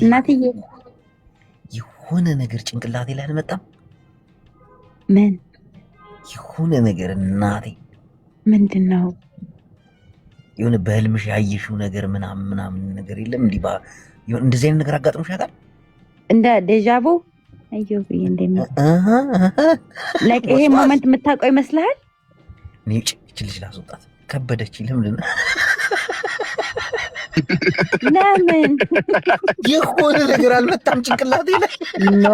እናትዬ የሆነ ነገር ጭንቅላቴ ላይ አልመጣም። ምን የሆነ ነገር እናቴ ምንድን ነው? የሆነ በህልምሽ ያየሽው ነገር ምናምን ነገር የለም? እንዲህ እንደዚህ አይነት ነገር አጋጥሞሽ ያውቃል? እንደ ዴጃቡ አየሁ ብዬ እንደምን ላይክ ይሄ ሞመንት የምታውቀው ይመስልሃል? እኔ እቺ ልጅ ላስወጣት ከበደች። ለምን ለምን የሆነ ነገር አልመጣም ጭንቅላቴ ላይ? ኖ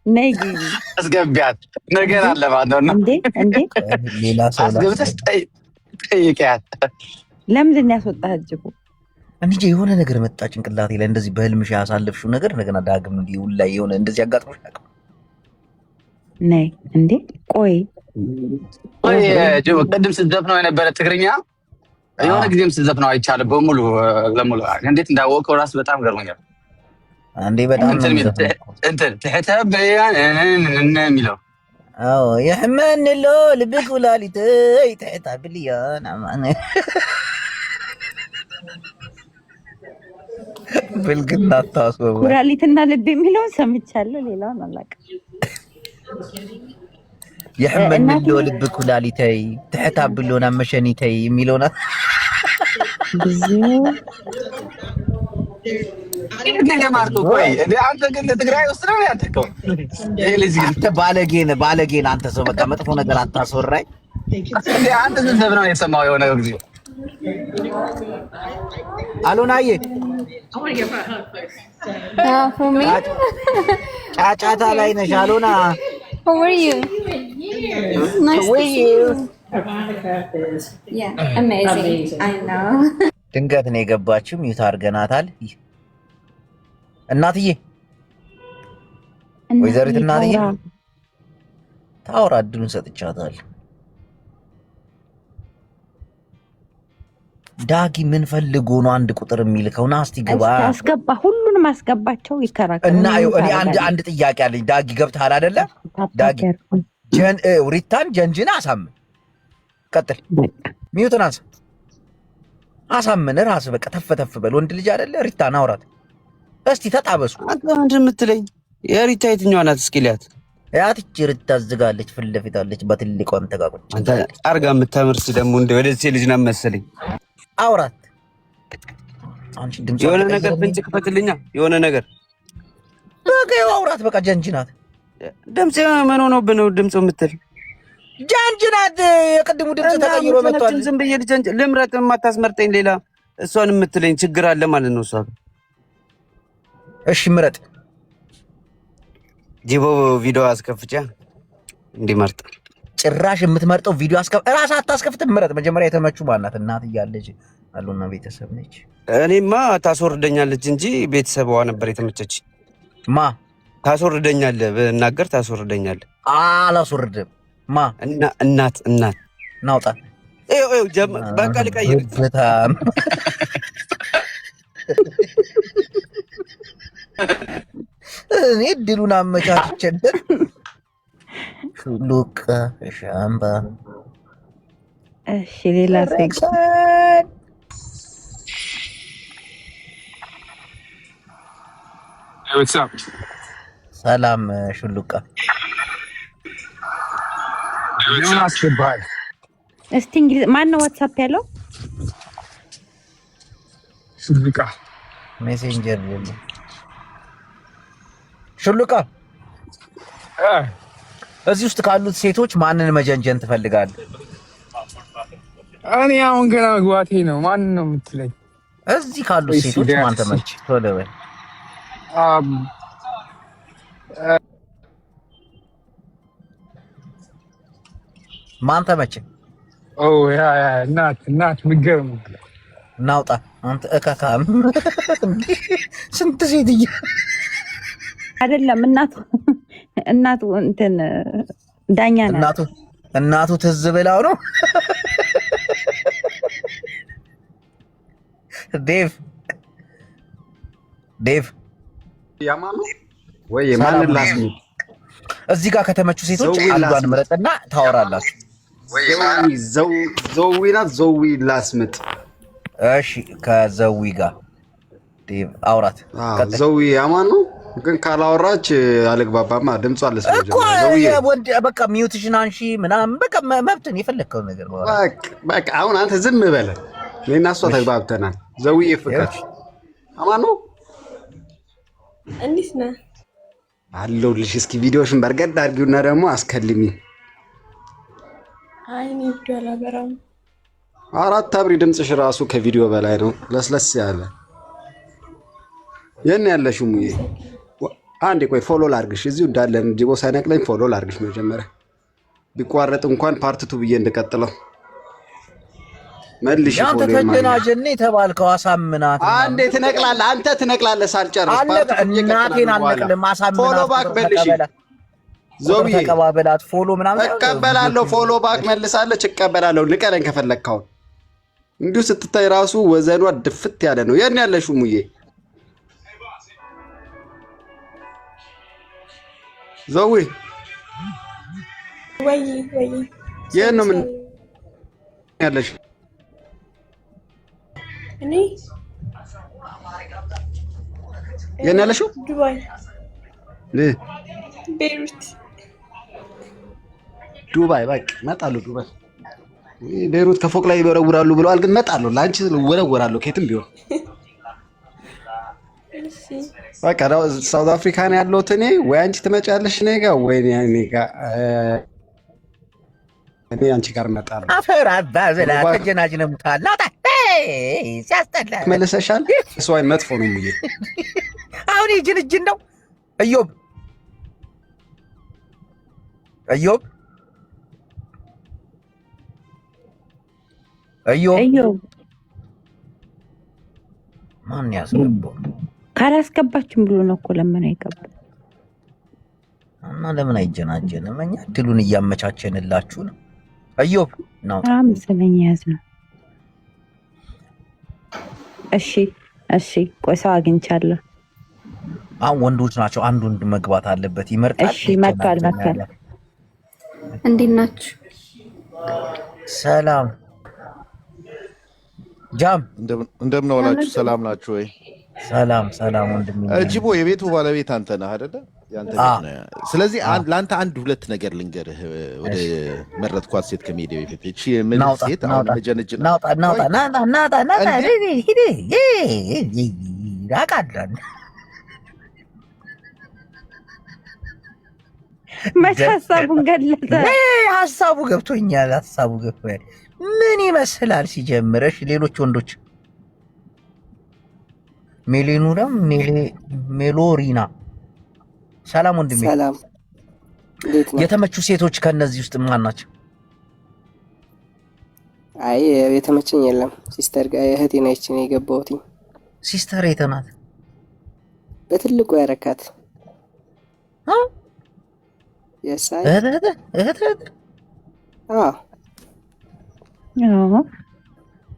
ነይ አስገቢያት ነገር አለ ማለት ነው። እንዴ ሌላ ሰው አስገብተሽ ጠይቂያት። ለምንድን ነው ያስወጣህ? እጅጉ እንጂ የሆነ ነገር መጣ ጭንቅላቴ ላይ። እንደዚህ በህልምሽ ያሳለፍሽው ነገር እንደገና ዳግም እንዲሁ ላይ የሆነ እንደዚህ አጋጥሞሽ ያውቃል? ነይ እንዴ ቆይ ቅድም ስትዘፍነው የነበረ ትግርኛ የሆነ ጊዜም ስትዘፍነው አይቻልም። በሙሉ ለሙሉ እንዴት እንዳወቀው ራሱ በጣም ገርሞኛል። አንዴ በጣም እንትን ተተበያን የሚለው አዎ የህመንሎ ልብክ ወላሊት ተታብልያን አማን ብልግና ታስበው ኩላሊትና ልብ የሚለውን ሰምቻለሁ። ሌላውን አላውቅም። የህመንሎ ልብክ ወላሊት ተታብሎና መሸኒተይ የሚለውና ብዙ አንተ ግን ትግራይ ውስጥ ነው ያደከው። አንተ ባለጌ ነህ አንተ ሰው። በቃ መጥፎ ነገር አታስወራኝ። አንተ ዝም ነው የሰማው የሆነ ጊዜ አሎናዬ ጫጫታ ላይ ነሽ አሎና። How are you? Nice to see you. Yeah, amazing. I know. ድንገት ነው የገባችው። ሚውት አድርገናታል። እናትዬ ወይዘሪት እናትዬ ታውራ እድሉን ሰጥቻታል። ዳጊ ምን ፈልጎ ነው አንድ ቁጥር የሚልከው? ና እስቲ ግባ። አስገባ፣ ሁሉንም አስገባቸው። ይከራከሩ እና እኔ አንድ ጥያቄ አለኝ። ዳጊ ገብተሃል አይደለ? ዳጊ ሪታን ጀንጅና አሳምን። ቀጥል። ሚውትን አንሳ። አሳምን ራስ በቃ ተፈተፍ በል። ወንድ ልጅ አይደለ? ሪታን አውራት እስቲ ተጣበሱ። አንተ ምንድን የምትለኝ? የሪታ የትኛዋ ናት? እስኪ ሊያት ያትች ሪታ ዝጋለች፣ ፊት ለፊት አለች በትልቋ ተጋቆች። አንተ አርጋ የምታምርስ ደግሞ እንደ ወደዚህ ልጅ ናት መሰለኝ። አውራት አንቺ ድምጽ የሆነ ነገር ፍንጭ ክፈትልኛ። የሆነ ነገር በቃ አውራት በቃ ጀንጅናት። ድምጽ ምን ሆኖብህ ነው ድምጽ የምትል? ጀንጅናት። የቅድሙ ድምጽ ተቀይሮ መጥቷል። ዝም ብዬ ልጀንጅ ልምረጥ። የማታስመርጠኝ ሌላ እሷን የምትለኝ ችግር አለ ማለት ነው። እሷ እሺ ምረጥ። ጂቦ ቪዲዮ አስከፍቻ እንዲመርጥ። ጭራሽ የምትመርጠው ቪዲዮ እራስህ አታስከፍትም? ምረጥ። መጀመሪያ የተመቹ ማናት? እናት እያለች አሉና ቤተሰብ ነች። እኔማ ታስወርደኛለች እንጂ ቤተሰቧ ነበር የተመቸች። ማ ታስወርደኛለህ? ብናገር ታስወርደኛለህ? አላስወርድም። ማ እናት ናውጣ። በቃ ልቀይር። በጣም እኔ ድሉን አመቻችቼለት ሹሉቃ ሻምባ። እሺ ሌላ ሴት ሰላም ሹሉቃ አስገባል። እስቲ እንግሊዝ ማን ነው ዋትስአፕ ያለው? ሹሉቃ ሜሴንጀር ነው። ሹሉቃ እዚህ ውስጥ ካሉት ሴቶች ማንን መጀንጀን ትፈልጋለህ? እኔ አሁን ገና መግባቴ ነው። ማን ነው የምትለኝ? እዚህ ካሉት ሴቶች ማን ተመች? ቶሎ በል። ማን ተመች? ያ እናት ምገርም ናውጣ አንተ እካካም ስንት ሴትዬ አይደለም እናቱ እንትን ዳኛ ናት። እናቱ ትዝ ብላው ነው። ዴቭ ያማኑ ወይ ማንን ላስምጥ? እዚህ ጋር ከተመቹ ሴቶች አንዷን ምረጥና ታወራላችሁ። ዘዊ ናት። ዘዊ ላስምጥ። እሺ ከዘዊ ጋር አውራት ዘውዬ አማን ነው ግን ካላወራች አልግባባማ። ድምጿ አለስለኝ ዘውዬ ወንድ በቃ ሚውትሽን አንሺ ምናምን በቃ መብትን የፈለከው ነገር በቃ አሁን አንተ ዝም በለ። እኔና እሷ ተግባብተናል። ዘውዬ ፍቅር አማን ነው። እንዴት ነህ? አለሁልሽ። እስኪ ቪዲዮሽን በርገድ አድርጊውና ደግሞ አስከልሚ። አይ እኔ ቪዲዮ አላበራም። አራት አብሪ። ድምፅሽ ራሱ ከቪዲዮ በላይ ነው፣ ለስለስ ያለ። የኔ ያለሽው ሙዬ አንዴ ቆይ ፎሎ ላድርግሽ። እዚሁ እንዳለን ጂቦ ሳይነቅለኝ ፎሎ ላድርግሽ። መጀመሪያ ቢቋረጥ እንኳን ፓርት 2 ብዬ እንደቀጥለው መልሽ። አንተ ተጀናጀኔ ተባልከው አሳምናት። አንዴ ትነቅላለህ፣ አንተ ትነቅላለህ ሳልጨርስ ፓርት 2 እናቴን አልነቅልም። አሳምናት። ፎሎ ባክ መልሽ። ዞብዬ ተቀባበላት። ፎሎ ምናምን እቀበላለሁ። ፎሎ ባክ መልሳለች፣ እቀበላለሁ። ንቀረኝ ከፈለግከው። እንዲሁ ስትታይ ራሱ ወዘኗ ድፍት ያለ ነው። የኔ ያለሽው ሙዬ ዘዊ ወይ የት ነው ምን ያለሽ? እኔ የት ነው ያለሽው? ዱባይ ቤይሩት። ዱባይ በቃ እመጣለሁ። ዱባይ ቤይሩት ከፎቅ ላይ ይወረውራሉ ብለዋል፣ ግን እመጣለሁ። ለአንቺ እወረወራለሁ ከየትም ቢሆን። በቃ ሳውዝ አፍሪካ ነው ያለሁት እኔ። ወይ አንቺ ትመጫለሽ እኔ ጋር ወይ እኔ ጋር እኔ አንቺ ጋር እመጣለሁ። አፈር አባዘላ ተጀናጅነ ሙታል ናታ ሲያስጠላ መልሰሻል። እሱ አይን መጥፎ ነው ሙዬ። አሁን ይጅን ነው እዮብ ማን ያስገባው? ካላስገባችሁም ብሎ ነው እኮ ለምን አይገባም? እና ለምን አይጀናጀንም? እኛ ድሉን እያመቻቸንላችሁ ነው። እዮብ ነው መሰለኝ ያዝ ነው። እሺ ቆይ ሰው አግኝቻለሁ። አሁን ወንዶች ናቸው። አንድ ወንድ መግባት አለበት። ይመርጣል። እሺ መጥቷል። እንዴት ናችሁ? ሰላም ጃም እንደምን ዋላችሁ? ሰላም ናችሁ ወይ? ሰላም ወንድሜ። ጂቦ የቤቱ ባለቤት አንተ ነህ አይደለ? ያንተ ቤት ነው። ስለዚህ ለአንተ አንድ ሁለት ነገር ልንገርህ። ወደ መረጥኳት ሴት ከሜዲ በፊት እቺ ምን ሴት አሁን መጀነጅ ናውጣ ያቃዳል። መቼ ሀሳቡን ገለጸ? ሀሳቡ ገብቶኛል። ምን ይመስላል ሲጀምረሽ? ሌሎች ወንዶች ሜሌኑራም ሜሎሪና ሰላም ወንድሜ። ሰላም የተመቹ ሴቶች ከነዚህ ውስጥ ማን ናቸው? አይ የተመቸኝ የለም። ሲስተር ጋር እህቴ ነች ነው የገባሁት። ሲስተር የት ናት? በትልቁ ያረካት የሳይ እህት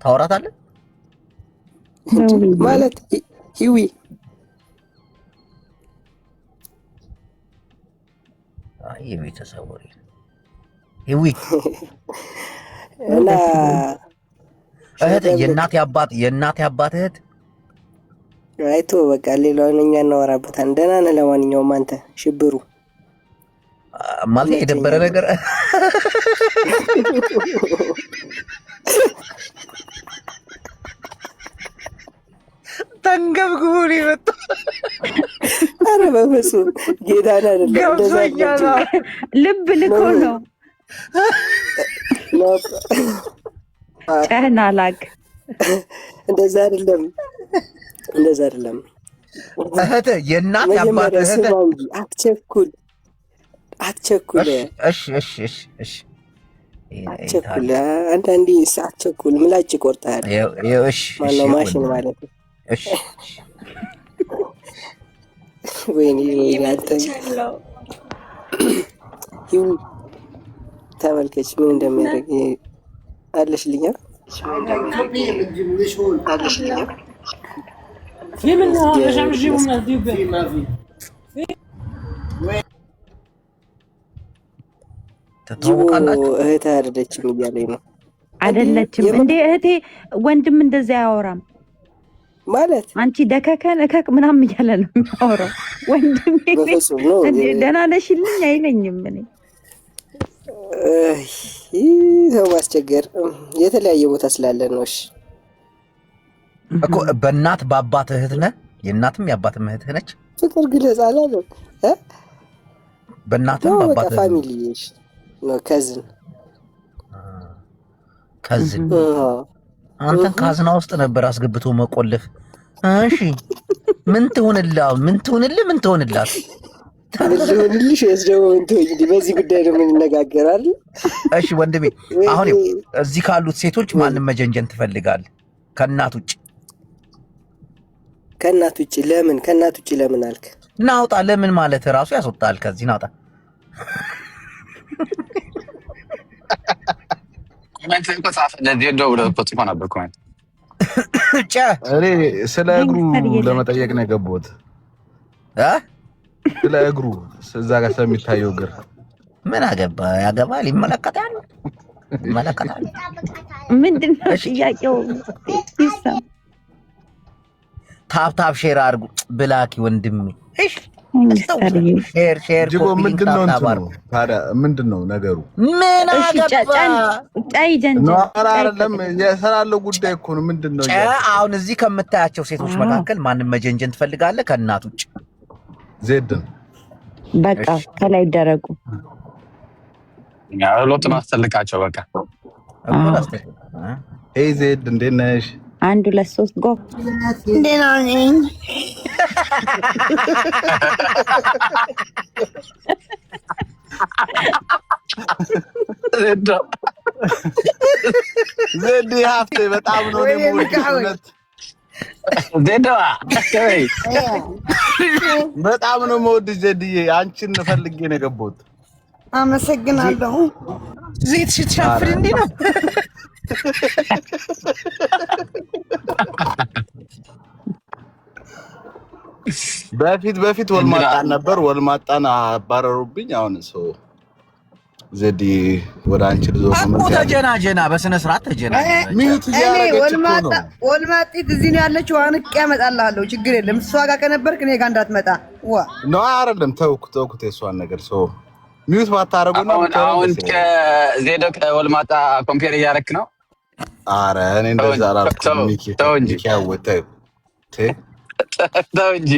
ታወራታለህ ማለት ሂዊ የቤተሰብ ወሬ ሂዊ እና እህት የእናቴ አባት እህት አይቶ በቃ ሌላውን እኛ እናወራበታለን። ደህና ነህ? ለማንኛውም አንተ ሽብሩ ማለት የደበረ ነገር ተንገብግቦ ነው የመጣው። ኧረ በፍፁም ጌታን አይደለም ገብቶኛል። ልብ ልኮ ነው ጨህና ላግ እንደዛ አይደለም እህት የእናት ያባት እህት አትቸኩል። አትቸኩል አንዳንዴ አትቸኩል። ምላጭ ይቆርጣል። ማነው ማሽን ማለት ነው። ወይኔ አንተ ተመልከች ምን እንደሚያደርግ አለሽልኛ እህት አይደለችም እያለኝ ነው። አይደለችም እንዴ? እህቴ ወንድም እንደዛ አያወራም። ማለት አንቺ ደከከን እከክ ምናምን እያለ ነው የሚያወራው ወንድሜ። ደህና ነሽልኝ አይለኝም። እኔ ሰው ማስቸገር የተለያየ ቦታ ስላለ ነው። እሺ እኮ በእናት በአባት እህት ነህ? የእናትም የአባትም እህት ነች? ፍቅር ግለጽ አላለም። በእናትም በአባት ፋሚሊ ነው። ከዝን አንተን ካዝና ውስጥ ነበር አስገብቶ መቆለፍ። እሺ ምን ትሆንልህ? ምን ትሆንላት? ልጅ ወስደው እንዴ በዚህ ጉዳይ ነው የምንነጋገራለን። እሺ ወንድሜ፣ አሁን እዚህ ካሉት ሴቶች ማንም መጀንጀን ትፈልጋለህ? ከእናት ውጭ? ከእናት ውጭ ለምን? ከእናት ውጭ ለምን አልክ? ናውጣ። ለምን ማለት ራሱ ያስወጣል። ከዚህ ናውጣ። ኮሜንት እኮ ጻፈ ለዚህ እንደው ብሎ ጽፎ ነበር ኮሜንት። እኔ ስለ እግሩ ለመጠየቅ ነው የገባሁት። ስለ እግሩ እዛ ጋር ስለሚታየው እግር ምን አገባ? ያገባል፣ ይመለከታል። ምንድን ነው ጥያቄው? ታፕ ሼር አድርጉ ብላኪ ወንድሜ። እሺ ሼር ጅቦ ምንድነው እንትኑ ታዲያ ምንድነው ነገሩ? ምን አገባ? አይደለም የሰራለው ጉዳይ እኮ ነው። ምንድነው አሁን እዚህ ከምታያቸው ሴቶች መካከል ማንም መጀንጀን ትፈልጋለህ? ከእናት ውጭ ዜድን በቃ ከላይ ይደረጉ። ያው ሎጥ ማስተልቃቸው በቃ ዜድ እንዴት ነሽ? 1 2 3 ጎ ደህና ነኝ። ዜድ ሀፍቴ በጣም ነው የምወድሽ። በጣም ነው የምወድሽ ዜድዬ። አንቺን ፈልጌ ነው የገባሁት። አመሰግናለሁ። ዜድ ስትሻፍር እንዴ ነው? በፊት ወልማጣን ነበር። ወልማጣን አባረሩብኝ። አሁን ሰው ዘዲ ወደ አንቺ ልዞ ነው። ተጀናጀና በስነ ስርዓት ተጀናጀና። ሚዩት ያረጋች ነው። ወልማጢት እዚህ ነው ያለችው። አንቄ ያመጣልሃለሁ። ችግር የለም። እሷ ጋር ከነበርክ እኔ ጋር እንዳትመጣ። ነው አይደለም። ተውኩት የሷን ነገር ሰው ሚዩት ባታረጉ ነው። አሁን ከዜዶ ከወልማጣ ኮምፔር እያደረክ ነው። አረ እኔ እንደዛ አላልኩም። ሚኪ ተው እንጂ ተው እንጂ።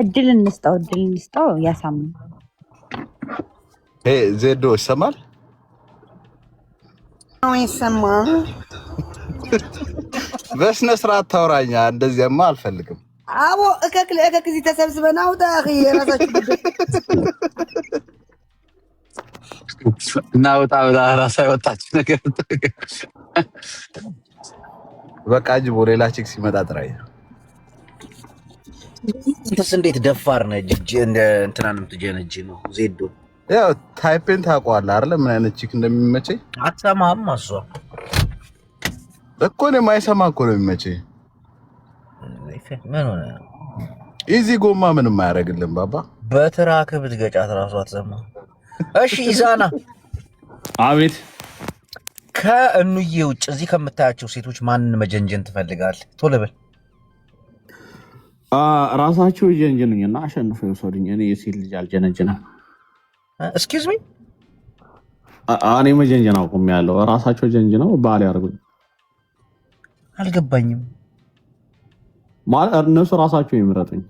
እድል እንስጠው ያሳምን። ዜዶ ይሰማል? አዎ ይሰማል። በስነ ስርዓት ታውራኛ። እንደዚያማ አልፈልግም። አቦ እከክ እዚህ ተሰብስበን አውጣ አኺ የራሳችሁ እናውጣ ብላ ራሳ ያወጣች ነገር በቃ ጅቦ ሌላ ቺክ ሲመጣ ጥራይ። እንተስ እንዴት ደፋር ነህ? እንትናንም ትጀነጅ ነው ዜዶ። ያው ታይፔን ታውቀዋለህ አይደል? ምን አይነት ቺክ እንደሚመቸኝ አትሰማም? አሷ እኮ ነው የማይሰማ እኮ ነው የሚመቸኝ። ምን ሆነ? ኢዚ ጎማ ምንም አያደርግልም ባባ። በትራክ ብትገጫት ራሷ አትሰማ። እሺ ኢዛና። አቤት። ከእኑዬ ውጭ እዚህ ከምታያቸው ሴቶች ማንን መጀንጀን ትፈልጋለህ? ቶሎ በል። ራሳቸው ይጀንጅኑኝና አሸንፈው ይወሰዱኝ። እኔ የሴት ልጅ አልጀነጅንም። ኤክስኪውዝ ሚ። እኔ መጀንጀን አቁሜያለሁ። ራሳቸው ጀንጅነው ባል ያርጉኝ። አልገባኝም። ማለት እነሱ ራሳቸው ይምረጡኝ።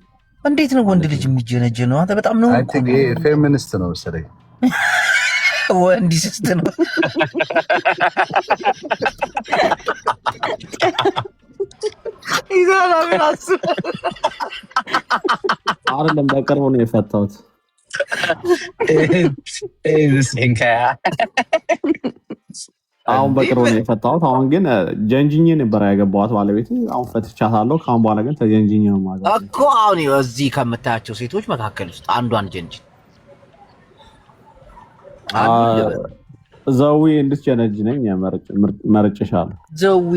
እንዴት ነው ወንድ ልጅ የሚጀነጀነው? አንተ በጣም ነው እኮ ፌሚኒስት ነው መሰለኝ። ወንዲስት ነው። ይዛና ምናስ አይደለም በቅርቡ ነው የፈታሁት። አሁን በቅርቡ ነው የፈታሁት። አሁን ግን ጀንጅኝ ነበር ያገባኋት ባለቤቴ። አሁን ፈትቻታለሁ። ካሁን በኋላ ግን ተጀንጅኝ ነው ማለት እኮ። አሁን እዚህ ከምታያቸው ሴቶች መካከል ውስጥ አንዷን ጀንጅኝ። ዘዊ እንድትጀነጅ ነኝ መርጭሻለሁ። ዘዊ።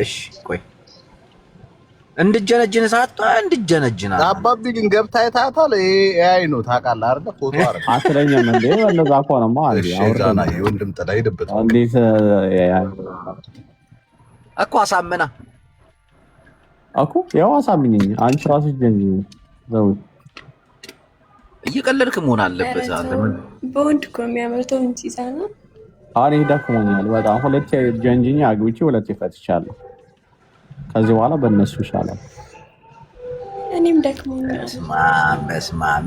እሺ ቆይ እንድጀነጅን ሰዓት እንድጀነጅና አባቢ ግን ገብታ አይታታል። ኤአይ ነው ታውቃለህ አይደል? ፎቶ አረ አትለኝም እንዴ? ወለዛ ኮነማ አይ አውርዳና የወንድም ጥላ ሄድበት እንዴት እኮ አሳመና እኮ ያው አሳምኚኝ አንቺ ራስሽ ጀንጅኝ ዘው እየቀለድክ መሆን አለበት አንተ ምን በወንድ እኮ የሚያመርተው እንጂ ዛና አሬ ደክሞኛል በጣም ሁለቴ ጀንጅኝ አግብቼ ሁለቴ ፈትቻለሁ ከዚህ በኋላ በእነሱ ይሻላል እኔም ደክሞኛል መስማም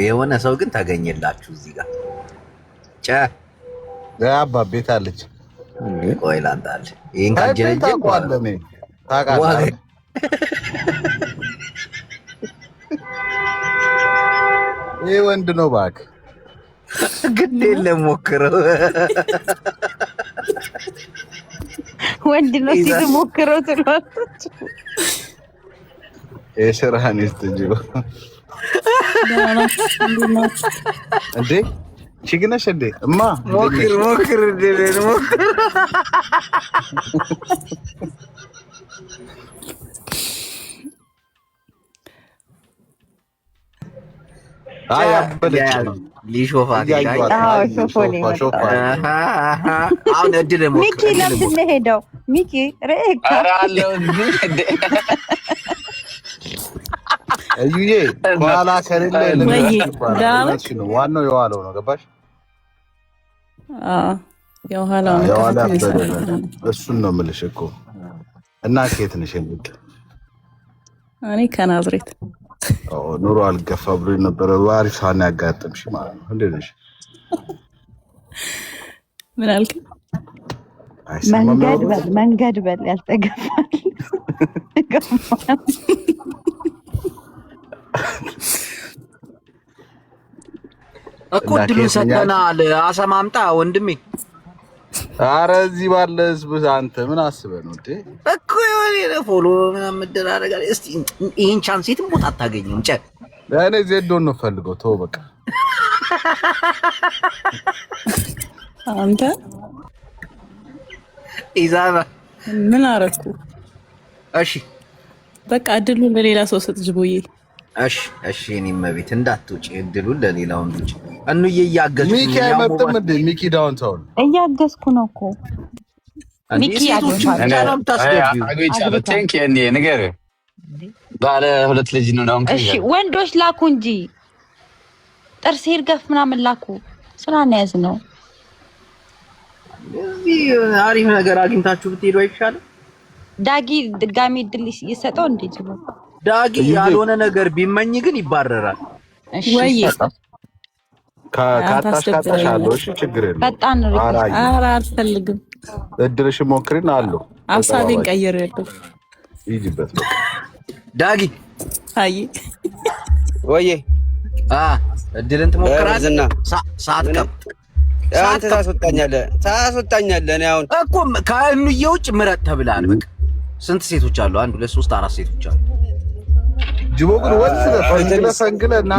የሆነ ሰው ግን ታገኘላችሁ እዚህ ጋር ለአባ ቤት አለች ቆይ ላንጣል ይሄን ካጀነጀን ታቋለኔ ታቃለ ይሄ ወንድ ነው ባክ ግድ የለም ሞክረው ወንድ ነው ሲሞክረው ትሏለች የስራህን ይስተጅው እንዴ ችግነሽ እንዴ እማ ሞክር እንዴ ሞክር አይ አበለች ሊሾፋት ሾፋ አሁን እድል ሞክር ሚኪ ለምን ሄደው ሚኪ ረካ አራለው እንዴ እዩዬ ኋላ ከሌለ ነው ዋናው የዋለው ነው ገባሽ የኋላው እሱን ነው የምልሽ እኮ እና ከየት ነሽ እንዴ እኔ ከናዝሬት ኑሮ አልገፋ ብሎ ነበር ዋሪፋን ያጋጥምሽ ማለት ነው እንዴ ነሽ ምን አልክ መንገድ በል ያልተገፋል እኮ ድሉን ሰጠናል አሰማምጣ ወንድሜ ኧረ እዚህ ባለ ህዝብ አንተ ምን አስበህ ነው እንዴ እኮ የሆነ ፎሎ ምናምን መደራረግ እስቲ ይሄን ቻንስ የትም ቦታ አታገኝም ለእኔ ዜዶን ነው ፈልገው ተው በቃ አንተ ኢዛባ ምን አረኩ እሺ በቃ እድሉን ለሌላ ሰው ሰጥ ጅቦዬ እሺ እኔም መቤት እንዳትውጪ እድሉን ለሌላው እንጂ እንዬ እያገዝኩ ሚኪ አይመጣም እንዴ ሚኪ ዳውንታውን እያገዝኩ ነው እኮ ሚኪ አግኝቻለሁ ቴንክ የኔ ነገር ባለ ሁለት ልጅ ነው ነው እሺ ወንዶች ላኩ እንጂ ጥርስ ይርገፍ ምናምን ላኩ ስራን ያዝ ነው እዚህ አሪፍ ነገር አግኝታችሁ ብትሄዱ አይሻልም ዳጊ ድጋሚ ድል ይሰጠው እንዴ ጅቦ ዳጊ ያልሆነ ነገር ቢመኝ ግን ይባረራል እሺ ካታሽ አለው እሺ ችግር የለም በጣም ነው ኧረ አልፈልግም እድልሽ ሞክሪና አለው ሐሳቤን ቀይሬያለሁ ይጅበት ዳጊ አይ ወዬ እድልን ትሞክራለህ ሰዓት አንተ ታስወጣኛለህ እኔ አሁን እኮ ከእንዬ ውጭ ምረጥ ተብለሃል በቃ ስንት ሴቶች አሉ 1 2 3 4 ሴቶች አሉ ጅቦ ግን ወንድ ፈንግለ እና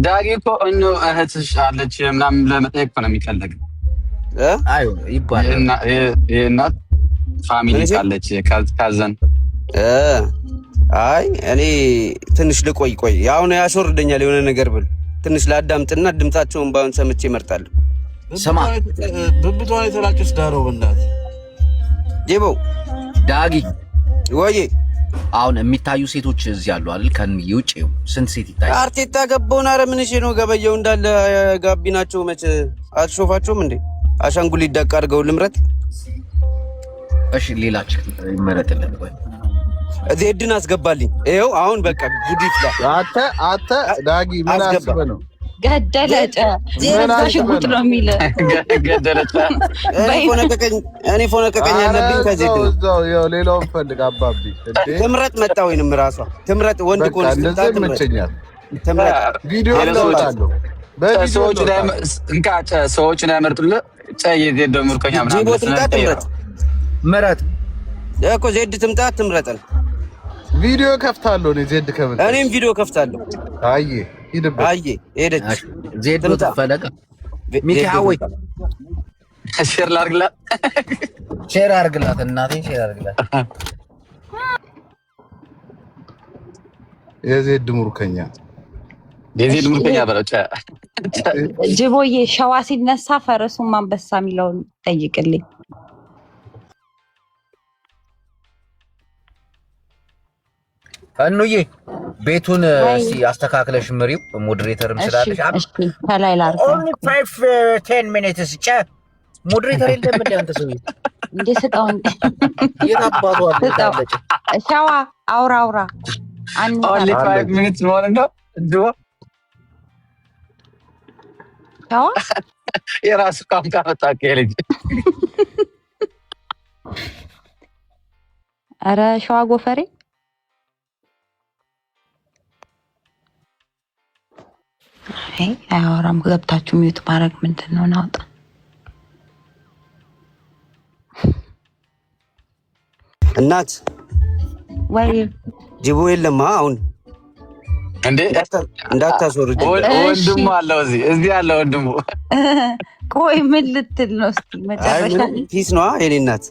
ዳጊ እኮ እኑ እህትሽ አለች ምናምን ለመጠየቅ ነው የሚፈልግ አይ ይባላል የእናት ፋሚሊ አለች ካዘን አይ እኔ ትንሽ ልቆይ ያው ነው ያሾርደኛል የሆነ ነገር ብል ትንሽ ላዳምጥና ድምጻቸውን ባውን ሰምቼ እመርጣለሁ ስማ ብብቷን የተላጨች ዳሮ በእናት ጄቦ ዳጊ ወይ አሁን የሚታዩ ሴቶች እዚህ ያሉ አይደል ከእንዬ ውጭ ስንት ሴት ይታያል አርቴታ ገባውን አረ ምን እሺ ነው ገበየው እንዳለ ጋቢናቸው መች አትሾፋቸውም እንዴ አሻንጉሊት ዳቅ አድርገው ልምረት እሺ ሌላች ይመረጥልን ወይ ዜድን አስገባልኝ ይሄው አሁን በቃ ጉድ ይፍላ አተ ዳጊ ምን አስበህ ነው ገደለጨ ሽጉጥ ነው የሚል ገደለጨ እኔ ፎነቀቀኝ ያለብኝ ከዜድ ነው ሌላውን ፈልግ አባቢ ትምረጥ መጣ ወይንም ራሷ ትምረጥ ወንድ ኮንስ ትምረጥ ቪዲዮ ለውጣለሁ ሰዎችን ያመርጡልህ ዜድ ምርኮኛ ምናምን ምረጥ እኮ ዜድ ትምጣ ትምረጠን ቪዲዮ ከፍታለሁ እኔ ዜድ ከመጣ እኔም ቪዲዮ ከፍታለሁ አይ ሂድበት አይ ሄደች ዜድ ተፈለቀ ሚኪ ሀወይ ሼር አድርግላት እናቴ ሼር አድርግላት የዜድ ሙርከኛ በለጨ ጅቦዬ ሸዋ ሲነሳ ፈረሱን ማንበሳ የሚለውን ጠይቅልኝ እንዬ ቤቱን እስኪ አስተካክለሽ ምሪው። ሞዴሬተርም ስላለሽ እሺ ከላይ ላርጋ። only 5-10 minutes ጨ ሞዴሬተር የለም እንዴ አንተ ሰውዬ? እንዴ ስጣው እንዴ የታባቱ አለች። ሻዋ አውራ only 5 minutes ማለት ነው። ድዋ ሻዋ የራሱ ቋንቋ መጣከለኝ። አረ ሻዋ ጎፈሬ አያወራም። ገብታችሁ ሚዩት ማድረግ ምንድን ነው? ናውጣ እናት ወይ ጅቦ የለማ አሁን እንዴ እንዳታስወርጅ። ወንድሙ አለው እዚህ ያለው ወንድሙ። ቆይ ምን ልትል ነው? እስቲ መጨረሻ ፒስ ነው የኔ እናት።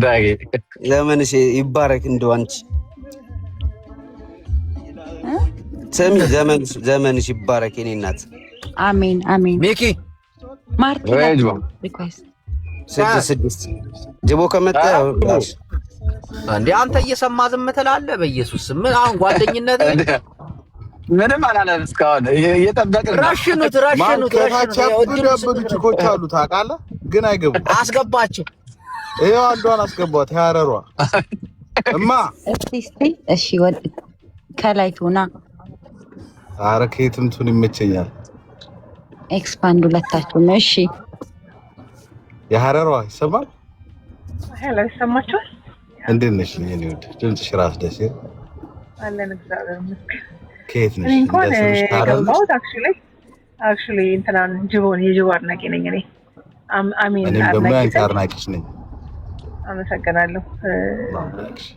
ዳጊ ዘመንሽ ይባረክ። እንደው አንቺ ስሚ ዘመንሽ ይባረክ የኔ እናት። አሜን አሜን። ሚኪ ማርቲ ሪኩዌስት 6 ጅቦ ከመጣ እንዴ አንተ እየሰማ ዝም ትላለህ? በኢየሱስ ምን አሁን ጓደኝነት ምንም አላለም እስካሁን እየጠበቅን ነው። ራሽኑት ያበዱ ችኮች አሉ ታውቃለህ፣ ግን አይገቡም። አስገባቸው። ይሄው አንዷን አስገቧት። ያረሯ እማ እሺ ወድ ከላይ ቱና ኧረ ከየትም ቱን ይመቸኛል። ኤክስፓንድ ሁለታችሁ ነው። እሺ የሐረሯ ይሰማል። ሄሎ ይሰማችኋል? እንዴት ነሽ? የኔ ውድ ድምፅሽ ራስ ደስ ይላል። አለን እግዚአብሔር ይመስገን። ከየት ነሽ? እንኳን የገባሁት አክቹሊ እንትናን የጅቦ አድናቂ ነኝ እኔ። አሚን እኔም ደግሞ ያንቺ አድናቂሽ ነኝ። አመሰግናለሁ።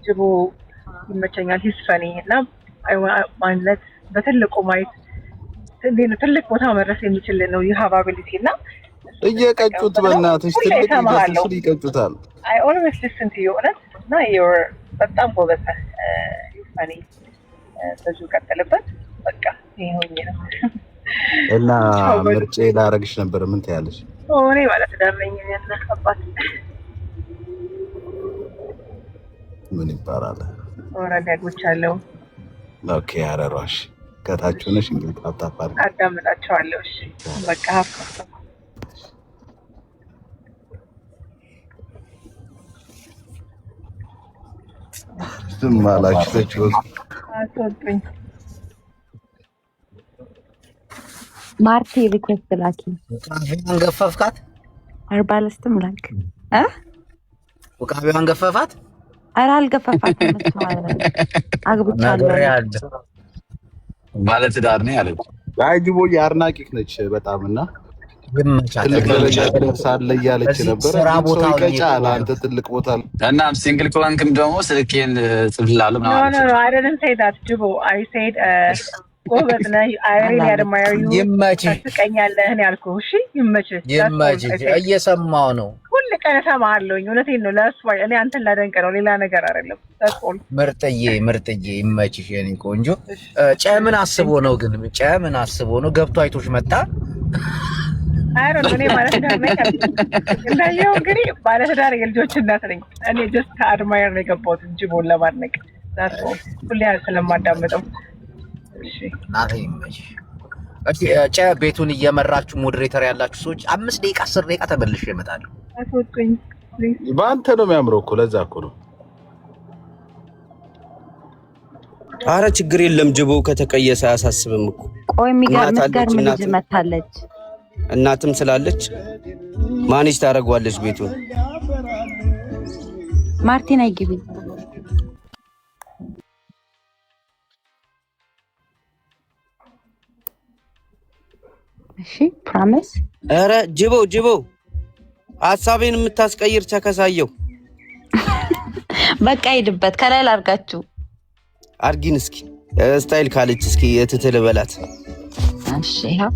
ጅቦ ይመቸኛል። ሂስ ፈኒ እና ማንነት በትልቁ ማየት ትልቅ ቦታ መድረስ የሚችል ነው። የሀባቢሊቲ እና እየቀጩት በእናትሽ ትልቅ ይገስል ይቀጩታል። I always listen to you እውነት እና you're በጣም ጎበዝ ነህ። ፈኒ በዚሁ ቀጥልበት። በቃ ይሄ ነው እና ምርጬ ላረግሽ ነበር። ምን ትያለሽ? እኔ ባለትዳር ነኝ እና አባት ምን ይባላል? ወራዳ አግብቻለሁ። ኦኬ አረሯሽ ከታችሁ ነሽ እንግዲህ ታጣፋር አዳምጣቸዋለሁ። እሺ በቃ ዝም አላችሁ አትወጡኝ። ማርቲ ሪኩዌስት ላኪ። ውቃቢዋን ገፈፍካት? አርባለስትም ላክ ውቃቢዋን ገፈፋት? ኧረ አልገፈፋትም። አግብቻለሁ። ባለትዳር ነኝ አለች። አይ ጅቦዬ አድናቂህ ነች በጣም እና ትልቅ ደረጃ ደርሳለ እያለች ነበር። ስራ ቦታ ይቀጫል አንተ ትልቅ ቦታ እና ሲንግል ከሆንክም ደግሞ ስልኬን ጽፍልሃለሁ ምናምን። No, I didn't say that ጅቦ። I said ጎበዝ ነህ። I really admire you። ይመችህ። ትቀኛለህ ነው ያልኩህ። እሺ ይመችህ። እየሰማሁ ነው። ሁሉ ቀን እሰማሃለሁኝ። እውነቴን ነው። ለእሷ እኔ አንተን ላደንቅ ነው፣ ሌላ ነገር አይደለም። ተቆል ምርጥዬ ይመችሽ የኔ ቆንጆ። ጨምን አስቦ ነው ግን ጨምን አስቦ ነው ገብቶ አይቶሽ መጣ። አይሮን እኔ ባለትዳር ነኝ እንዳየው እንግዲህ ባለትዳር የልጆች እናት ነኝ። እኔ ጀስት ከአድማየር ነው የገባሁት ጅቦን ለማድነቅ ዛት ሁሌ ስለማዳመጠው። እሺ ናቴ ይመችሽ። እሺ ጨ ቤቱን እየመራችሁ ሞዴሬተር ያላችሁ ሰዎች 5 ደቂቃ 10 ደቂቃ ተመልሼ እመጣለሁ። አትወጡኝ ፕሊዝ። በአንተ ነው የሚያምረው እኮ ለዛ እኮ ነው። አረ ችግር የለም ጅቦ ከተቀየሰ አያሳስብም እኮ። ቆይ የሚገርም ልጅ መታለች። እናትም ስላለች ማንሽ ታደርጓለች ቤቱን። ማርቲን አይግቢ። እሺ ፕሮሚስ። አረ ጅቦ ሐሳቤን የምታስቀይር ቸከሳየው። በቃ ሂድበት። ከላይ ላርጋችሁ አርጊን እስኪ ስታይል ካለች እስኪ የትትል በላት። እሺ ያው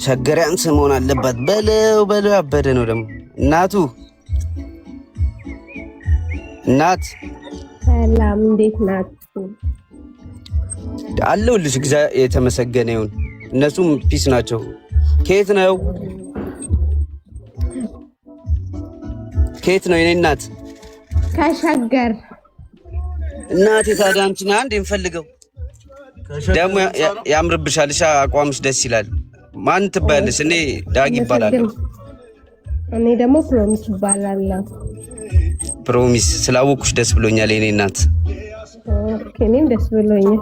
ሸገሪያን ስሞን አለባት። በለው አበደ ነው ደግሞ እናት ሰላም እንዴት ናችሁ? አለሁልሽ። እግዚአብሔር የተመሰገነ ይሁን። እነሱም ፒስ ናቸው። ከየት ነው የኔ እናት? ከሸገር እናቴ ታዲያ አንቺን አንድ እንፈልገው ደግሞ ያምርብሻል። እሺ አቋምሽ ደስ ይላል። ማን ትባያለሽ? እኔ ዳጊ ይባላለሁ። እኔ ደግሞ ፕሮሚስ ይባላለሁ። ፕሮሚስ ስላወኩሽ ደስ ብሎኛል የኔ እናት። እኔም ደስ ብሎኛል።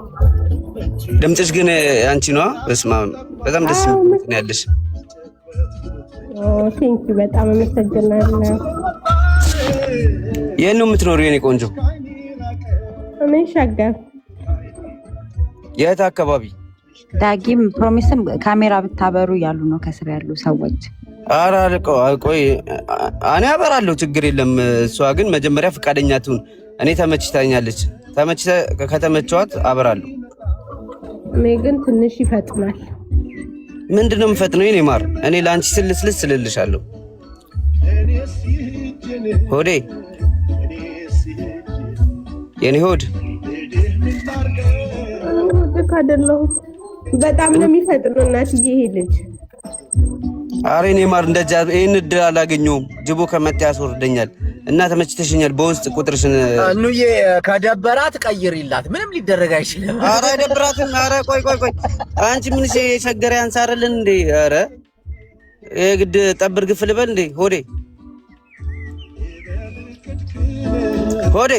ድምፅሽ ግን አንቺ ነዋ። በስመ አብ በጣም ደስ የሚል ያለሽ። ቴንክ ዩ በጣም አመሰግናለሁ። የት ነው የምትኖሪው የኔ ቆንጆ? እኔ ሸገር። የት አካባቢ? ዳጊም ፕሮሚስም ካሜራ ብታበሩ ያሉ ነው ከስር ያሉ ሰዎች። ኧረ ቆይ እኔ አበራለሁ ችግር የለም። እሷ ግን መጀመሪያ ፈቃደኛ ትሁን። እኔ ተመችታኛለች። ከተመቸዋት አበራለሁ። እኔ ግን ትንሽ ይፈጥናል። ምንድነው የምፈጥነው የኔ ማር? እኔ ለአንቺ ስልስልስ ስልልሻለሁ። ሆዴ የኔ ሆድ ካደለው በጣም ነው የሚፈጥነው እናትዬ ይሄ ልጅ። ኧረ እኔ ማር እንደዛ ይሄን እድል አላገኘሁም። ጅቦ ከመጣ ያስወርደኛል እና ተመችተሽኛል። በውስጥ ቁጥርሽን እኑዬ ከደበራት ቀይሪላት። ምንም ሊደረግ አይችልም። ኧረ ደብራትም። ኧረ ቆይ አንቺ ምን ሸገር ያንሳርልን እንዴ? ኧረ የግድ ጠብር ግፍ ልበል እንዴ? ሆዴ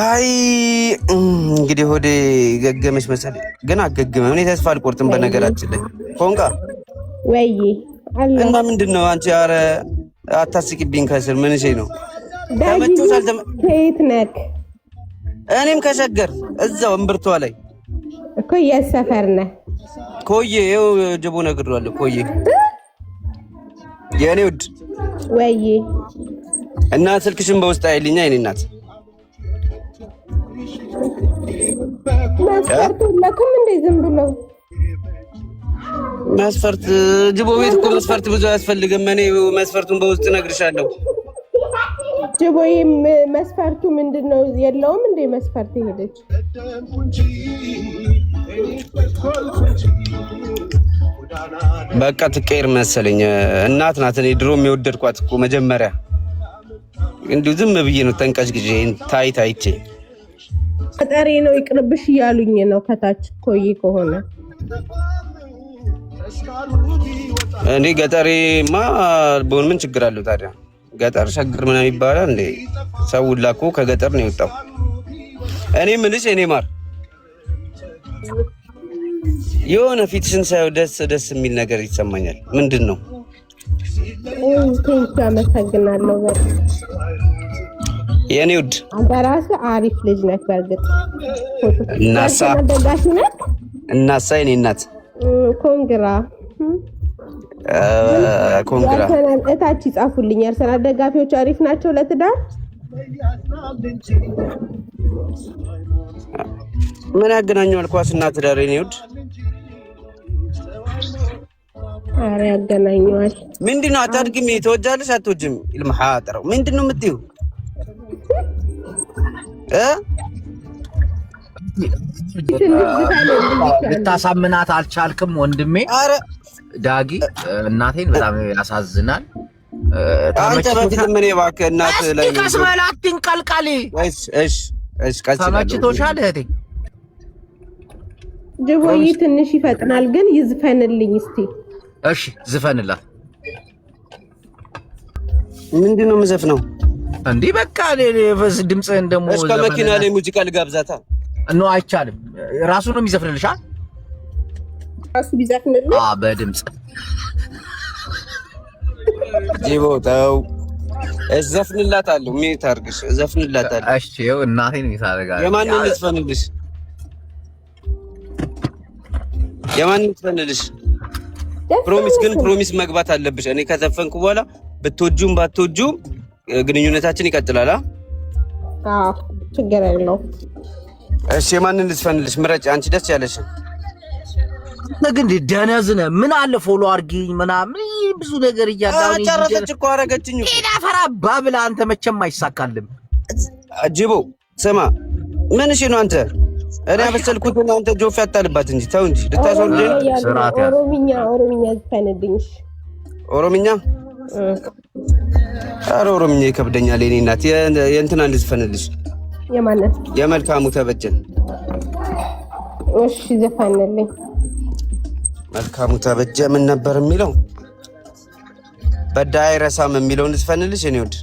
አይ እንግዲህ ሆዴ ገገመች መሰለኝ። ግን አገገመ። እኔ ተስፋ አልቆርጥም። በነገራችን ላይ ፎንቃ ወይ እና ምንድነው አንቺ? ኧረ አታስቂብኝ። ከስር ምን እሺ ነው ከየት ነህ? እኔም ከሸገር እዛው እምብርቷ ላይ እኮ የሰፈር ነህ። ኮዬ ይኸው ጅቦ ነግሬዋለሁ። ኮዬ የኔ ውድ ወይ እና ስልክሽን በውስጥ አይልኛ የኔ እናት። መስፈርት ለኩም እንደ ዝም ብሎ መስፈርት ጅቦ ቤት እኮ መስፈርት ብዙ አያስፈልግም። እኔ መስፈርቱን በውስጥ እነግርሻለሁ። ጅቦዬም መስፈርቱ ምንድነው? የለውም እንደ መስፈርት ሄደች። በቃ ትቀይር መሰለኝ። እናት ናት። እኔ ድሮ የወደድኳት እኮ መጀመሪያ እንዲሁ ዝም ብዬ ነው ተንቀጭቅጬ ታይቼ ገጠሬ ነው ይቅርብሽ እያሉኝ ነው ከታች ኮይ ከሆነ እኔ ገጠሬማ በሆነ ምን ችግር አለው ታዲያ? ገጠር ሸገር ምናምን ይባላል እንዴ? ሰው ሁላ እኮ ከገጠር ነው የወጣው። እኔ ምንሽ እኔ ማር የሆነ ፊትሽን ሳይው ደስ የሚል ነገር ይሰማኛል። ምንድን ነው? ቴንኪው አመሰግናለሁ። የኔ ውድ አንተ ራስህ አሪፍ ልጅ ነህ። በእርግጥ እናሳ የኔ እናት ኮንግራ እታች ይጻፉልኝ። የአርሰናል ደጋፊዎች አሪፍ ናቸው ለትዳር። ምን ያገናኘዋል ኳስና ትዳር? የኔ ውድ ኧረ ያገናኘዋል። ምንድነው? አታድግም? ትወጃለሽ አትወጂም? ይልምሐጠረው ምንድነው የምትይው? ልታሳምናት አልቻልክም ወንድሜ። ኧረ ዳጊ እናቴን በጣም ያሳዝናል። አንተ በፊት ምን እባክህ እናት ላይ ከስመላትን ቀልቃሊ። እሺ ተመችቶሻል እህቴ? ጅቦዬ ትንሽ ይፈጥናል ግን ይዝፈንልኝ እስቲ። እሺ ዝፈንላት። ምንድነው የምዘፍነው? እንዲህ በቃ ድምፅህን ደግሞ እስከ መኪና ላይ ሙዚቃ ልጋብዛታ? ኖ አይቻልም። ራሱ ነው የሚዘፍንልሽ። ራሱ ቢዘፍንልኝ በድምፅ ጅቦ ተው። እዘፍንላታለሁ። ምን ታርግሽ? እዘፍንላታለሁ። እሺ ይኸው እናቴን ይሳረጋል። የማንን ልትፈንልሽ? የማንን ልትፈንልሽ? ፕሮሚስ ግን ፕሮሚስ መግባት አለብሽ። እኔ ከዘፈንኩ በኋላ ብትወጁም ባትወጁም ግንኙነታችን ይቀጥላል። አዎ ችግር የለውም። እሺ የማንን ልትፈንልሽ? ምረጭ አንቺ ደስ ያለሽ። ግን ደነዝነ ምን አለ ፎሎ አድርጊኝ ምናምን ብዙ ነገር እያዳውኝ ጨረሰች እኮ አረገችኝ እኮ። ፈራ ባብላ አንተ መቼም አይሳካልም። ጅቦ ስማ ምን እሺ ነው አንተ? እኔ አበሰልኩት አንተ ጆፍ ያታልባት እንጂ ተው እንጂ ልታስወርደኝ። ኦሮምኛ ዝፈንልኝ። ኦሮምኛ ኧረ ኦሮምኛ ይከብደኛል። የኔ እናት የእንትና እንድትፈንልሽ የማንን የመልካሙ ተበጀን። እሺ ዘፈንልኝ። መልካሙ ተበጀ ምን ነበር የሚለው? በዳይ አይረሳም የሚለው እንድትፈንልሽ እኔ ወድ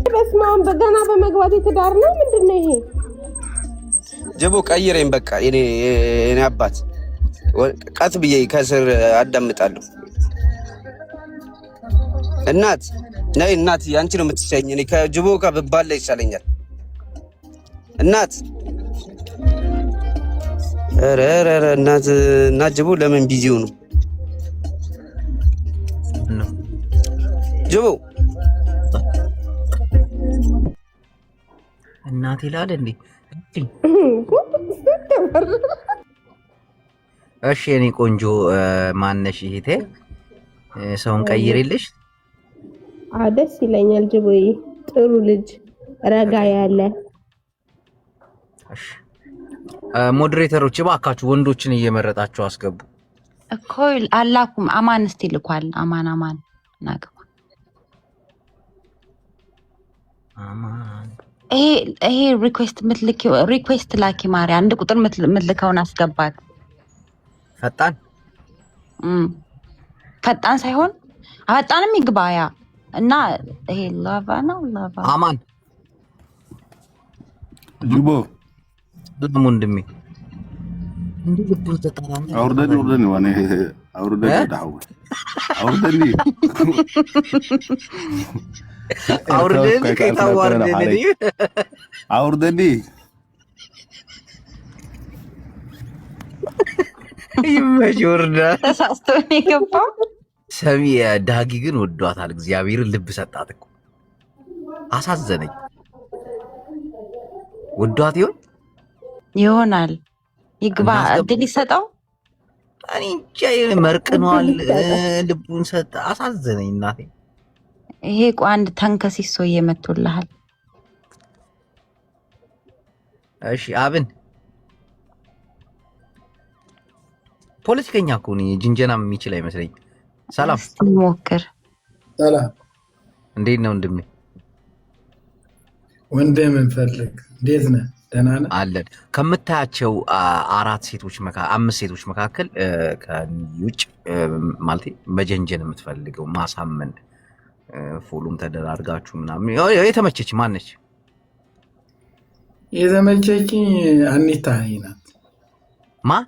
በስመ አብ በገና በመግባት ትዳር ነው ምንድነው ይሄ? ጀቦ ቀይረኝ በቃ እኔ አባት ቀጥ ብዬ ከስር አዳምጣለሁ። እናት ነይ እናት ያንቺ ነው የምትሰኝ። እኔ ከጅቦ ጋር ብባል ይሻለኛል። እናት ኧረ እናት ጅቦ ለምን ቢዚው ነው ጅቦ እናት ይላል እንዴ? እሺ የኔ ቆንጆ ማነሽ እህቴ? ሰውን ቀይሬልሽ? ደስ ይለኛል ጅቦዬ። ጥሩ ልጅ ረጋ ያለ። እሺ ሞዴሬተሮች እባካችሁ ወንዶችን እየመረጣችሁ አስገቡ እኮ። አላኩም አማን እስቲ ልኳል። አማን ናገባ አማን ይሄ ሪኩዌስት ላኪ ማርያ አንድ ቁጥር ምትልከውን አስገባት። ፈጣን ሳይሆን ፈጣንም ይግባያ እና ይሄ ላቫ ነው ላቫ አማን ጅቦ ወንድሜ እንዴ ልቡን ተጣላኝ። አውርደኒ ዋኔ አውርደኒ ዳው አውርደኒ አውርደኒ ከታዋርደኒ አውርደኒ ይመጆርዳ ተሳስቶኝ የገባው ሰሚ ዳጊ ግን ወዷታል። እግዚአብሔርን ልብ ሰጣት እኮ አሳዘነኝ። ወዷት ይሆናል ይግባ እድል ይሰጠው። እኔ እንጃ መርቅኗል። ልቡን ሰጠ። አሳዘነኝ እናቴ። ይሄ ቆይ አንድ ተንከሲሶ እየመቶልሃል። እሺ አብን ፖለቲከኛ እኮ ነው። ጅንጀናም የሚችል አይመስለኝ። ሰላም ሞክር። ሰላም እንዴት ነው ወንድሜ? ወንድም እንፈልግ እንዴት ነህ? ደህና ነህ? አለን። ከምታያቸው አምስት ሴቶች መካከል ከውጭ ማለት በጀንጀን የምትፈልገው ማሳመን ፎሎም ተደራርጋችሁ ምናምን የተመቸች ማነች? የተመቸችኝ አኒታ ናት። ማ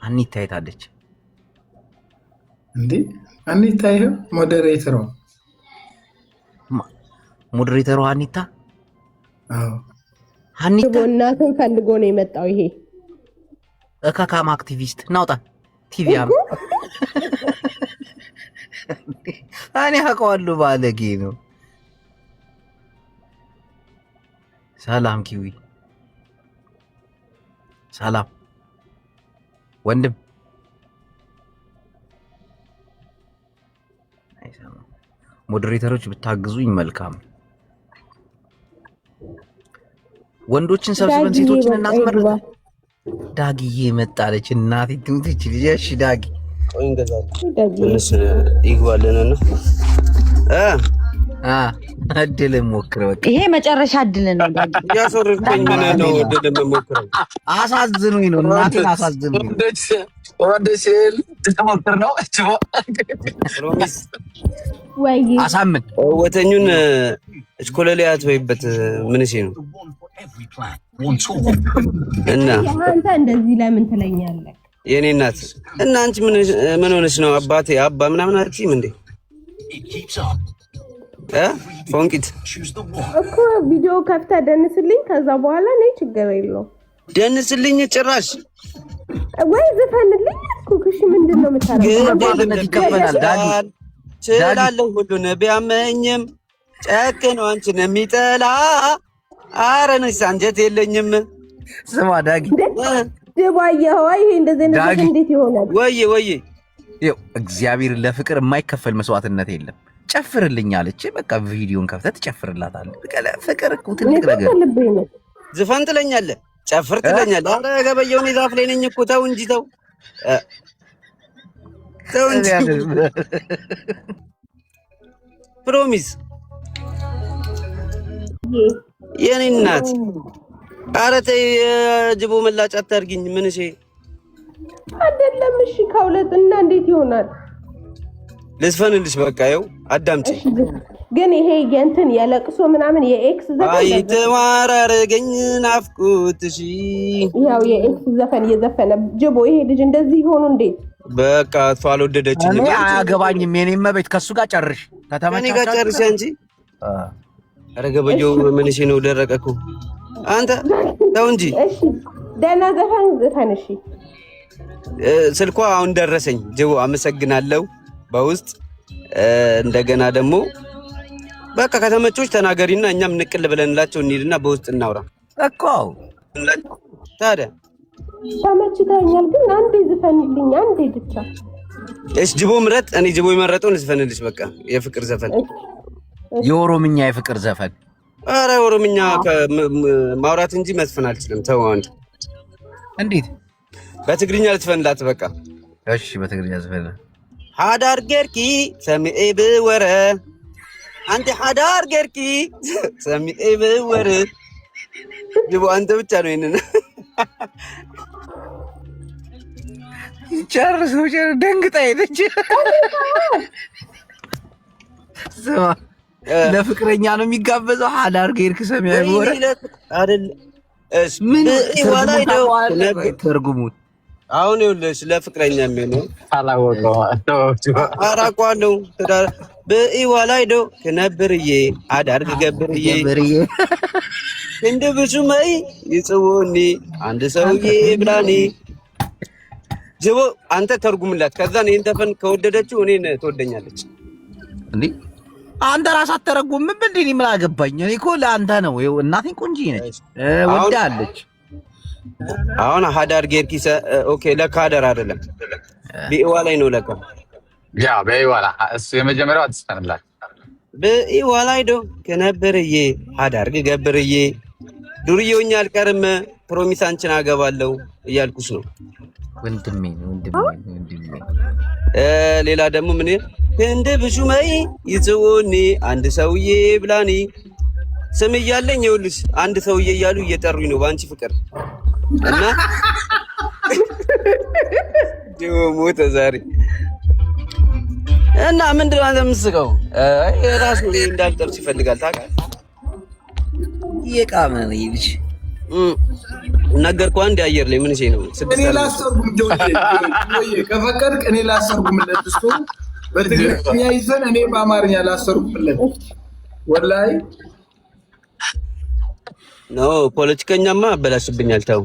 አኒታ የታለች እንዴ? አኒታ ይኸው ሞዴሬተሯ አኒታ። አዎ አኒታ እናትን ፈልጎ ነው የመጣው። ይሄ እካካም አክቲቪስት ናውጣ ቲቪያም እኔ አውቀዋለሁ። ባለጌ ነው። ሰላም ኪዊ ሰላም ወንድም። ሞዴሬተሮች ብታግዙኝ መልካም። ወንዶችን ሰብስበን ሴቶችን እናስመርጥ። ዳጊዬ መጣለች። እናቴ ትምትች ልጅ። እሺ ዳጊ ቆይ እንገዛለን። ትንሽ ይግባልንና እድል ሞክር። በቃ ይሄ መጨረሻ እድል ነው። ዳጊ ያሶርኩኝ ምን ነው እድል ሞክረው። አሳዝኑኝ ነው እናቴን አሳዝኑኝ። ወደሽል ተሞክር ነው ወይ አሳምን ወተኙን እስኮለሊያት ወይበት ምን እሺ ነው እና አንተ እንደዚህ ለምን ትለኛለህ? የኔ እናት እና አንቺ ምን ሆነሽ ነው? አባቴ አባ ምናምን አትይም እንዴ? ፎንቂት እኮ ቪዲዮ ከፍተህ ደንስልኝ። ከዛ በኋላ ነው ችግር የለውም። ደንስልኝ ጭራሽ ወይ ዘፈንልኝ እኮ። እሺ ምንድነው የምታረገው? ይከፈላል ዳጊ ችላለሁ ሁሉን ቢያመኝም ጨክኖ አንቺን የሚጠላ አረንስ አንጀት የለኝም። ስማ ዳጊ ደባየው ይሄ እንደዚህ ነገር እንዴት ይሆናል? ወይ ይኸው እግዚአብሔር ለፍቅር የማይከፈል መስዋዕትነት የለም። ጨፍርልኝ አለች። በቃ ቪዲዮን ከፍተህ ትጨፍርላታለህ። በቃ ፍቅር እኮ ትልቅ ነገር። ዝፈን ትለኛለህ፣ ጨፍር ትለኛለህ። አረ ገበየውን ዛፍ ላይ ነኝ እኮ ተው እንጂ ተው። ተው እንጂ ፕሮሚስ የኔ እናት። ኧረ ተይ ጅቦ መላጫ አታርጊኝ። ምን እሺ አይደለም። እሺ ከሁለት እና እንዴት ይሆናል? ልስፈንልሽ በቃ ይኸው አዳምጪ። ግን ይሄ የእንትን የለቅሶ ምናምን የኤክስ ዘፈን አይተማራረገኝ ናፍቆትሽ ያው የኤክስ ዘፈን እየዘፈነ ጅቦ ይሄ ልጅ እንደዚህ ሆኖ እንዴት በቃ እሷ አልወደደችኝ። እኔ አያገባኝም። የኔም መቤት ከሱ ጋር ጨርሽ ከኔ ጋር ጨርሽ አንቺ። ኧረ ገበየው ምንሽ ነው ደረቀኩ አንተ ተው እንጂ። እሺ ደህና ዘፈን ዘፈን። እሺ ስልኳ አሁን ደረሰኝ ጅቦ አመሰግናለሁ። በውስጥ እንደገና ደግሞ በቃ ከተመቾች ተናገሪና እኛም ንቅል ብለንላቸው እንሂድና በውስጥ እናውራ እኮ ታዲያ። ተመችቶኛል ግን አንዴ ዝፈንልኝ አንዴ ብቻ። እሺ ጅቦ ምረጥ። እኔ ጅቦ የመረጠውን ዝፈንልሽ በቃ የፍቅር ዘፈን፣ የኦሮምኛ የፍቅር ዘፈን። ኧረ ኦሮምኛ ማውራት እንጂ መዝፈን አልችልም። ተው አንተ። እንዴት በትግርኛ ልትፈንላት በቃ። እሺ በትግርኛ ዘፈን። ሓዳር ጌርኪ ሰሚኤ ብወረ አንተ ሓዳር ጌርኪ ሰሚኤ ብወረ። ጅቦ አንተ ብቻ ነው ይሄንን ጨርሶ ደንግጣ ሄደች። ስማ ለፍቅረኛ ነው የሚጋበዘው። ሓዳር ጌርኪ ሰሚኤ ብወረ አይደል? እሺ ምን ይዋላይ ነው ተርጉሙት። አሁን ይኸውልሽ ለፍቅረኛ የሚሆነው አራቋለው ትዳር በኢዋላይዶ ከነብርዬ አዳርግ ገብርዬ እንደ ብዙመይ ይጽውኒ አንድ ሰውዬ ብላኒ። ጅቦ አንተ ተርጉምላት። ከዛ እኔን ተፈን ከወደደችው እኔን ትወደኛለች። እንዴ አንተ ራስህ አትተረጉምም እንዴ? እኔ ምን አገባኝ? እኔ እኮ ለአንተ ነው። ይኸው እናቴ ቆንጆ ነች ወዳለች። አሁን ሓዳር ጌርኪ ኦኬ። ለካ ሓዳር አይደለም ቢኢዋ ላይ ነው ለካ። ያ በኢዋ ላይ እሱ የመጀመሪያው አትስተንላት። በኢዋ ላይ ዶ ከነበርዬ ሓዳር ገብርዬ ዱርዬውኛ አልቀርም ፕሮሚስ አንቺን አገባለሁ እያልኩሽ ነው ወንድሜ። ሌላ ደግሞ ምን እንደ ብዙመይ ይጽውኒ አንድ ሰውዬ ብላኒ። ስም እያለኝ ይኸውልሽ አንድ ሰውዬ እያሉ እየጠሩኝ ነው በአንቺ ፍቅር እና ጅቦ ሞተ ዛሬ። እና ምንድን ነው አንተ የምትስቀው? የራሱ እንዳልጠብስ ይፈልጋል ታውቃለህ። እየቃመ ነው ይልሽ ነገርኩህ። አንድ አየር ላይ ምን እሺ ነው እኔ ላስተርጉም ጆዬ ከፈቀድክ እኔ ላስተርጉምለት። እሱ በትግርኛ ይዘን እኔ በአማርኛ ላስተርጉምለት። ወላሂ ኖ ፖለቲከኛማ አበላሽብኛል። ተው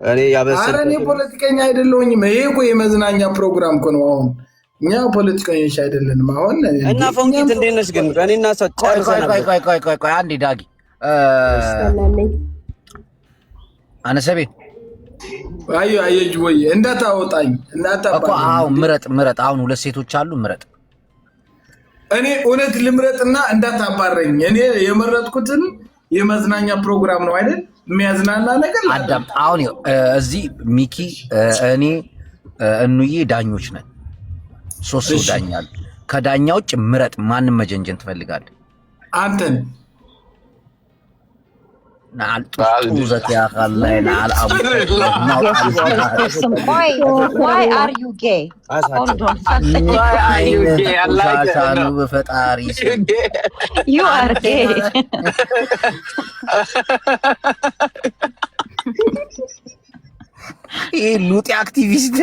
እኔ ያበሰለ። ኧረ እኔ ፖለቲከኛ አይደለሁኝም። ይሄ እኮ የመዝናኛ ፕሮግራም እኮ ነው። አሁን እኛ ፖለቲከኞች አይደለንም። አሁን እና ፎንቂት እንዴት ነሽ ግን? እኔና ሰው ቆይ አንዴ ዳጊ አነሰቤ አየጅ ወይ እንዳታወጣኝ እኮ አሁን ምረጥ። አሁን ሁለት ሴቶች አሉ፣ ምረጥ። እኔ እውነት ልምረጥና እንዳታባረኝ። እኔ የመረጥኩትን የመዝናኛ ፕሮግራም ነው አይደል? የሚያዝናና ነገር አዳምጥ። አሁን እዚህ ሚኪ፣ እኔ፣ እኑዬ ዳኞች ነን። ሶስት ሰው ዳኛ አለ። ከዳኛ ውጭ ምረጥ። ማንም መጀንጀን ትፈልጋለህ? አንተን نعال طوزك يا خلاي نعال أبو Why are you gay? Hold on. Why are you gay? I like it. You are gay. ሉጤ አክቲቪስት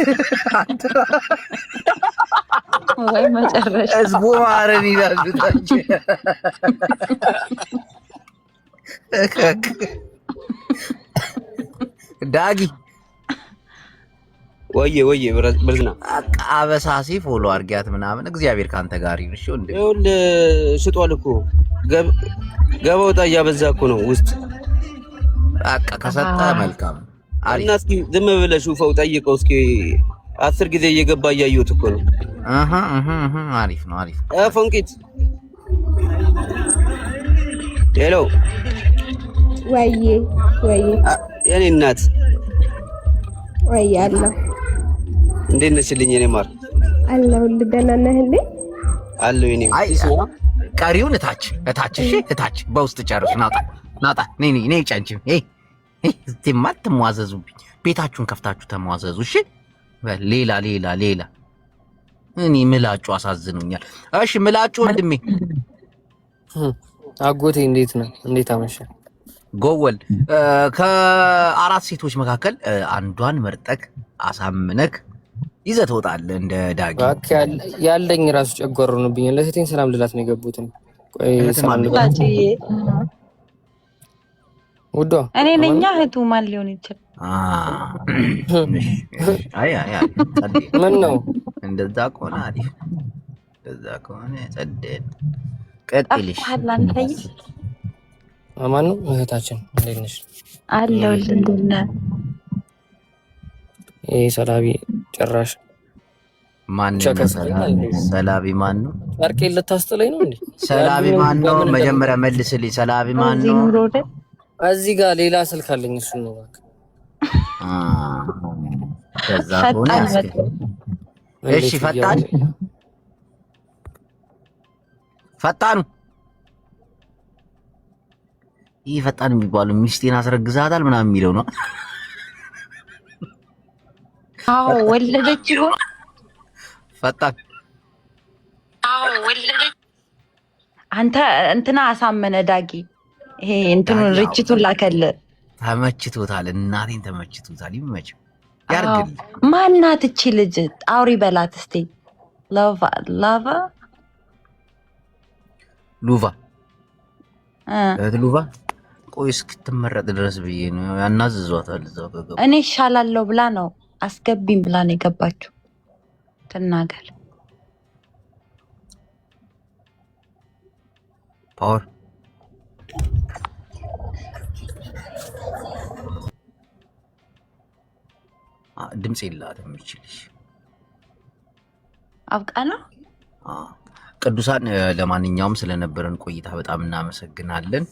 ወይ መጨረሻ ህዝቡ ማረን ይላል። ዳጊ ወየ ብርዝና አበሳሲ ፎሎ አርጊያት ምናምን። እግዚአብሔር ካንተ ጋር ይሁን። እሺ እንዴ ይሁን ሽጧል እኮ ገባው ጣ እያበዛ እኮ ነው ውስጥ በቃ ከሰጠ መልካም እና እስኪ ዝም ብለሽ ሹፈው ጠይቀው እስኪ 10 ጊዜ እየገባ እያየሁት እኮ ነው። አሪፍ ነው አሪፍ። ፎንቂት ሄሎ ወይዬ የኔ እናት ወይ አለ እንዴት ነሽልኝ? የኔ ማር አለሁልህ። ደህና ነህልኝ? አለሁ የኔ አይ ቀሪውን እታች እሺ እታች በውስጥ ጨርስ። ናጣ ነይ ጫንቺ እዚህማ አትሟዘዙብኝ። ቤታችሁን ከፍታችሁ ተሟዘዙ እሺ። ሌላ እኔ ምላጩ አሳዝኑኛል። እሺ ምላጩ ወንድሜ አጎቴ እንዴት ነው? እንዴት አመሸ? ጎወል ከአራት ሴቶች መካከል አንዷን መርጠክ አሳምነክ ይዘህ ትወጣለህ እንደ ዳጊ። ያለኝ ራሱ ጨጓራ ሆኖብኝ ለሴቴን ሰላም ልላት ነው የገቡት። ቆይ ሰላም ልላት ውዶ እኔ ነኝ እህቱ። ማን ሊሆን ይችላል? አይ ምን ነው እንደዛ ከሆነ አሪፍ፣ እንደዛ ከሆነ ጸደን ቀጥልሽ። ማን ነው እህታችን? እንዴት ነሽ? አለሁልህ። እንዴት ነህ? ሰላቢ ጭራሽ ማን ነው ሰላቢ? ማን ነው? ጨርቄን ልታስጥለኝ ነው እንዴ? ሰላቢ ማን ነው? መጀመሪያ መልስልኝ። ሰላቢ ማን ነው? እዚህ ጋር ሌላ ስልክ አለኝ። እሱ ነው እባክህ። ከዛ ሆነ እሺ። ፈጣኑ ይህ ፈጣን የሚባለው ሚስቴን አስረግዛታል ምናምን የሚለው ነው። አዎ ወለደች ይሆን? ፈጣን ወለደች። አንተ እንትና አሳመነ ዳጊ ይሄ እንትኑን ርችቱን ላከለ። ተመችቶታል። እናቴን ተመችቶታል። ይመችው ያርግል። ማናት እቺ ልጅ? አውሪ በላት እስቲ። ሉቫ ቆይ እስክትመረጥ ድረስ ብዬ ነው ያናዝዟታል። እዛው ከገባ እኔ ይሻላለሁ ብላ ነው አስገቢኝ ብላ ነው የገባችው። ትናገር ፓወር ድምጽ የላትም የሚችልሽ አብቃ ነው። ቅዱሳን ለማንኛውም ስለነበረን ቆይታ በጣም እናመሰግናለን።